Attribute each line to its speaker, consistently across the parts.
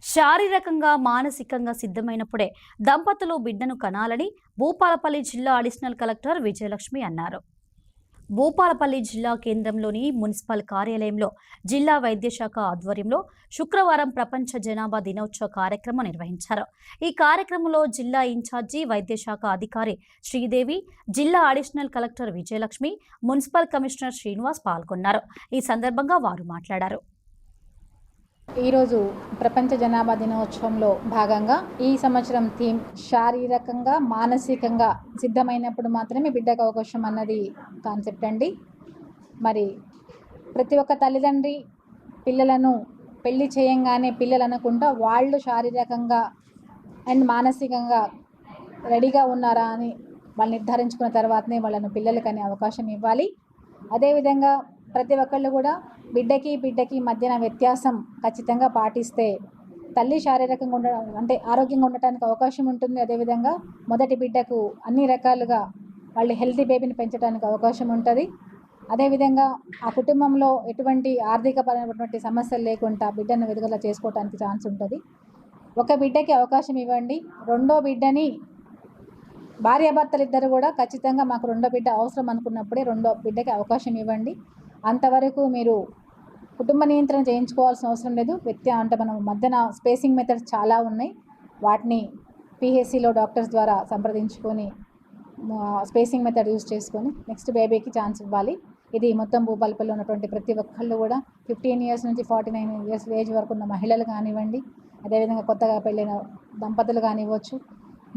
Speaker 1: శారీరకంగా మానసికంగా సిద్ధమైనప్పుడే దంపతులు బిడ్డను కనాలని భూపాలపల్లి జిల్లా అడిషనల్ కలెక్టర్ విజయలక్ష్మి అన్నారు. భూపాలపల్లి జిల్లా కేంద్రంలోని మున్సిపల్ కార్యాలయంలో జిల్లా వైద్య శాఖ ఆధ్వర్యంలో శుక్రవారం ప్రపంచ జనాభా దినోత్సవ కార్యక్రమం నిర్వహించారు. ఈ కార్యక్రమంలో జిల్లా ఇన్ఛార్జి వైద్య శాఖ అధికారి శ్రీదేవి, జిల్లా additional collector Vijayalakshmi, municipal commissioner Srinivas పాల్గొన్నారు. ఈ సందర్భంగా వారు మాట్లాడారు.
Speaker 2: ఈరోజు ప్రపంచ జనాభా దినోత్సవంలో భాగంగా ఈ సంవత్సరం థీమ్ శారీరకంగా మానసికంగా సిద్ధమైనప్పుడు మాత్రమే బిడ్డకు అవకాశం అన్నది కాన్సెప్ట్ అండి. మరి ప్రతి ఒక్క తల్లిదండ్రి పిల్లలను పెళ్లి చేయంగానే పిల్లలు అనకుండా వాళ్ళు శారీరకంగా అండ్ మానసికంగా రెడీగా ఉన్నారా అని వాళ్ళు నిర్ధారించుకున్న తర్వాతనే వాళ్ళను పిల్లలకనే అవకాశం ఇవ్వాలి. అదేవిధంగా ప్రతి ఒక్కళ్ళు కూడా బిడ్డకి మధ్యన వ్యత్యాసం ఖచ్చితంగా పాటిస్తే తల్లి శారీరకంగా అంటే ఆరోగ్యంగా ఉండటానికి అవకాశం ఉంటుంది. అదేవిధంగా మొదటి బిడ్డకు అన్ని రకాలుగా వాళ్ళు హెల్తీ బేబీని పెంచడానికి అవకాశం ఉంటుంది. అదేవిధంగా ఆ కుటుంబంలో ఎటువంటి ఆర్థికపరమైనటువంటి సమస్యలు లేకుండా బిడ్డను ఎదుగుదల చేసుకోవడానికి ఛాన్స్ ఉంటుంది. ఒక బిడ్డకి అవకాశం ఇవ్వండి. రెండో బిడ్డని భార్యాభర్తలు ఇద్దరు కూడా ఖచ్చితంగా మాకు రెండో బిడ్డ అవసరం అనుకున్నప్పుడే రెండో బిడ్డకి అవకాశం ఇవ్వండి. అంతవరకు మీరు కుటుంబ నియంత్రణ చేయించుకోవాల్సిన అవసరం లేదు. అంటే మనం మధ్యన స్పేసింగ్ మెథడ్స్ చాలా ఉన్నాయి. వాటిని పిహెచ్సిలో డాక్టర్స్ ద్వారా సంప్రదించుకొని స్పేసింగ్ మెథడ్ యూజ్ చేసుకొని నెక్స్ట్ బేబీకి ఛాన్స్ ఇవ్వాలి. ఇది మొత్తం భూపాలపల్లిలో ఉన్నటువంటి ప్రతి ఒక్కళ్ళు కూడా 15 ఇయర్స్ నుంచి 49 ఇయర్స్ ఏజ్ వరకు ఉన్న మహిళలు కానివ్వండి, అదేవిధంగా కొత్తగా పెళ్ళైన దంపతులు కానివ్వచ్చు,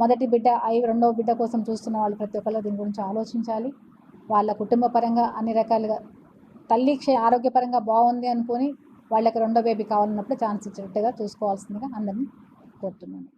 Speaker 2: మొదటి బిడ్డ రెండవ బిడ్డ కోసం చూస్తున్న వాళ్ళు ప్రతి ఒక్కళ్ళు దీని గురించి ఆలోచించాలి. వాళ్ళ కుటుంబ పరంగా అన్ని రకాలుగా తల్లి ఆరోగ్యపరంగా బాగుంది అనుకొని వాళ్ళకి రెండో బేబీ కావాలన్నప్పుడు ఛాన్స్ ఇచ్చేట్టుగా చూసుకోవాల్సిందిగా అందరినీ కోరుతున్నాను.